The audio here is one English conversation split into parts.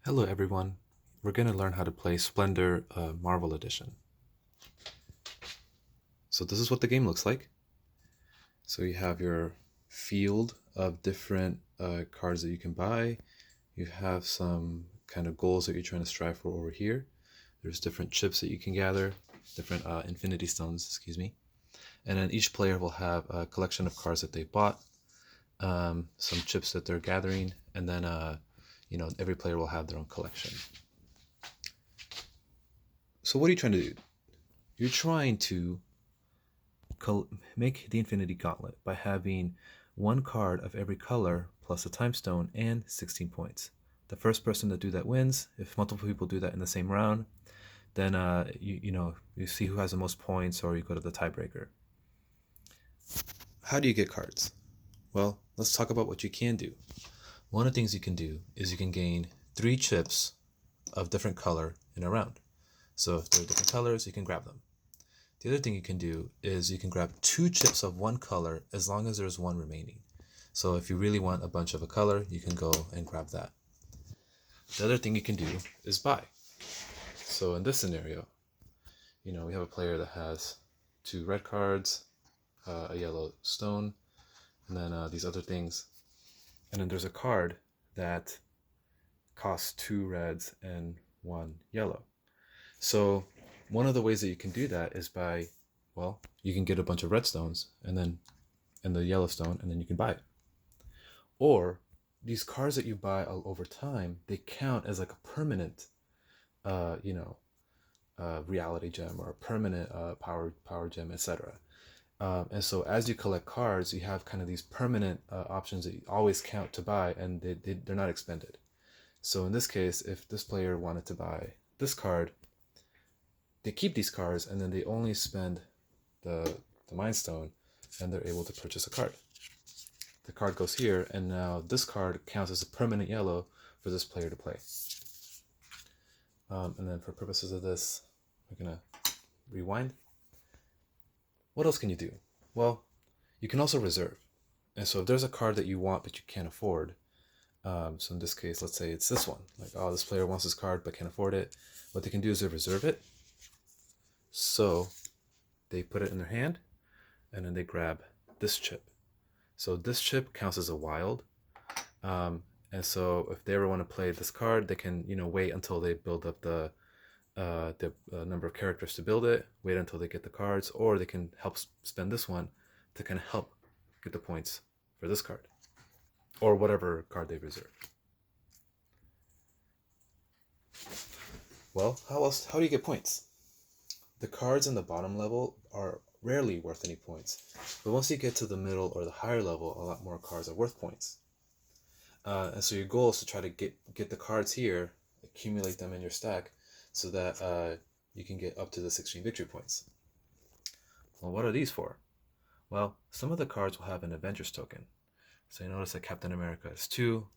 Hello everyone, we're going to learn how to play Splendor Marvel Edition. So this is what the game looks like. So you have your field of different cards that you can buy. You have some kind of goals that you're trying to strive for over here. There's different chips that you can gather, different infinity stones, excuse me. And then each player will have a collection of cards that they bought, some chips that they're gathering, and then every player will have their own collection. So what are you trying to do? You're trying to make the Infinity Gauntlet by having one card of every color plus a time stone and 16 points. The first person to do that wins. If multiple people do that in the same round, then you see who has the most points, or you go to the tiebreaker. How do you get cards? Well, let's talk about what you can do. One of the things you can do is you can gain 3 chips of different color in a round. So if they're different colors, you can grab them. The other thing you can do is you can grab 2 chips of one color as long as there's one remaining. So if you really want a bunch of a color, you can go and grab that. The other thing you can do is buy. So in this scenario, we have a player that has 2 red cards, a yellow stone, and then these other things. And then there's a card that costs 2 reds and 1 yellow. So one of the ways that you can do that is by, you can get a bunch of red stones and the yellow stone, and then you can buy it. Or these cards that you buy over time, they count as like a permanent, reality gem, or a permanent power gem, etc. And so as you collect cards, you have kind of these permanent options that you always count to buy, and they're not expended. So in this case, if this player wanted to buy this card, they keep these cards, and then they only spend the Mind Stone, and they're able to purchase a card. The card goes here, and now this card counts as a permanent yellow for this player to play. And then for purposes of this, we're going to rewind. What else can you do? Well, you can also reserve. And so if there's a card that you want but you can't afford, so in this case, let's say it's this one. Like, this player wants this card but can't afford it. What they can do is they reserve it. So they put it in their hand, and then they grab this chip. So this chip counts as a wild. And so if they ever want to play this card, they can, wait until they build up the number of characters to build it, wait until they get the cards, or they can help spend this one to kind of help get the points for this card, or whatever card they reserve. Well, how do you get points? The cards in the bottom level are rarely worth any points, but once you get to the middle or the higher level, a lot more cards are worth points. And so your goal is to try to get the cards here, accumulate them in your stack, so that you can get up to the 16 victory points. Well, what are these for? Well, some of the cards will have an Avengers token. So you notice that Captain America has 2,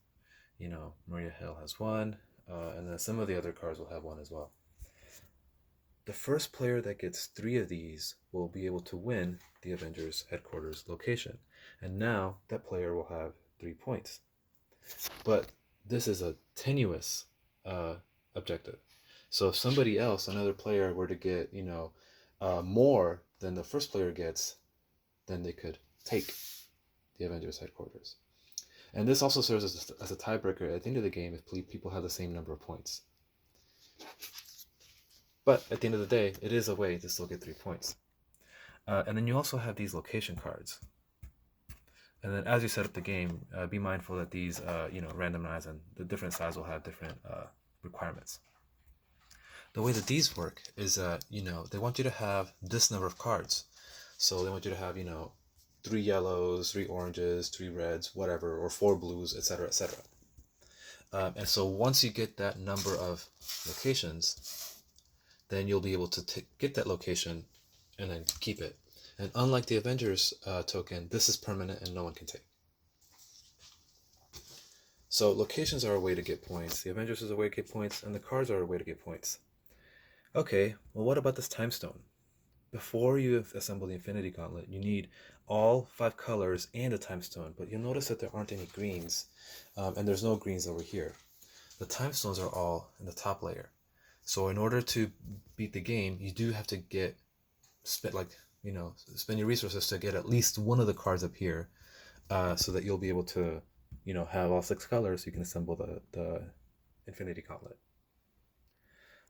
Maria Hill has 1, and then some of the other cards will have 1 as well. The first player that gets 3 of these will be able to win the Avengers headquarters location. And now that player will have 3 points. But this is a tenuous objective. So if somebody else, another player, were to get, more than the first player gets, then they could take the Avengers headquarters. And this also serves as a tiebreaker at the end of the game if people have the same number of points. But at the end of the day, it is a way to still get 3 points. And then you also have these location cards. And then as you set up the game, be mindful that these, randomize, and the different sides will have different requirements. The way that these work is that, they want you to have this number of cards. So they want you to have, 3 yellows, 3 oranges, 3 reds, whatever, or 4 blues, etc., etc. And so once you get that number of locations, then you'll be able to get that location and then keep it. And unlike the Avengers token, this is permanent and no one can take. So locations are a way to get points, the Avengers is a way to get points, and the cards are a way to get points. Okay, well, what about this time stone? Before you assemble the Infinity Gauntlet, you need all 5 colors and a time stone, but you'll notice that there aren't any greens, and there's no greens over here. the time stones are all in the top layer. So in order to beat the game, you do have to spend your resources to get at least one of the cards up here, so that you'll be able to, have all 6 colors so you can assemble the Infinity Gauntlet.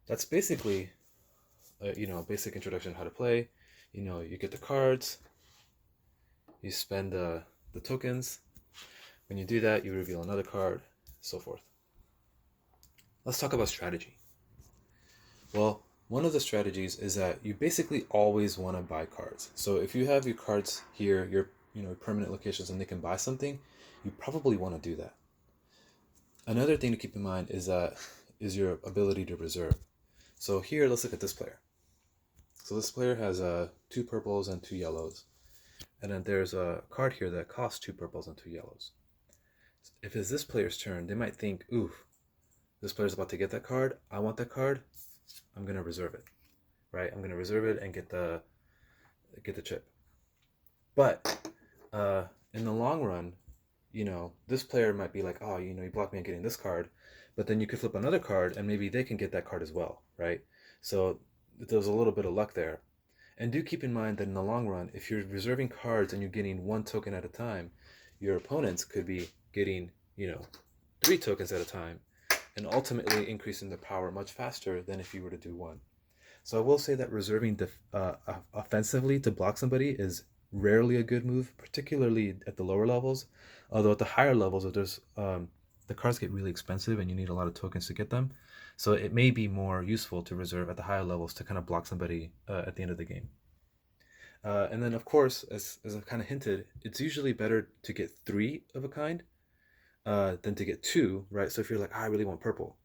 That's basically a basic introduction to how to play. You get the cards, you spend the tokens. When you do that, you reveal another card, so forth. Let's talk about strategy. Well, one of the strategies is that you basically always want to buy cards. So if you have your cards here, your permanent locations, and they can buy something, you probably want to do that. Another thing to keep in mind is your ability to reserve. So here, let's look at this player. So this player has 2 purples and 2 yellows. And then there's a card here that costs 2 purples and 2 yellows. If it's this player's turn, they might think, ooh, this player's about to get that card. I want that card. I'm going to reserve it, right? I'm going to reserve it and get the chip. But in the long run, this player might be like, oh, you blocked me on getting this card. But then you could flip another card and maybe they can get that card as well, right? So there's a little bit of luck there. And do keep in mind that in the long run, if you're reserving cards and you're getting 1 token at a time, your opponents could be getting, 3 tokens at a time, and ultimately increasing the power much faster than if you were to do 1. So I will say that reserving offensively to block somebody is rarely a good move, particularly at the lower levels. Although at the higher levels, if there's the cards get really expensive and you need a lot of tokens to get them. So it may be more useful to reserve at the higher levels to kind of block somebody at the end of the game. And then, of course, as I kind of hinted, it's usually better to get 3 of a kind than to get 2, right? So if you're like, I really want purple,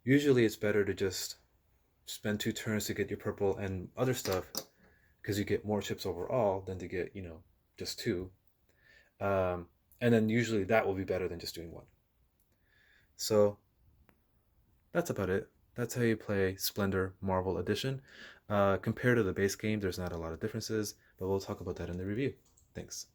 usually it's better to just spend 2 turns to get your purple and other stuff, because you get more chips overall than to get, just 2. And then usually that will be better than just doing 1. So that's about it. That's how you play Splendor Marvel Edition. Compared to the base game, there's not a lot of differences, but we'll talk about that in the review. Thanks.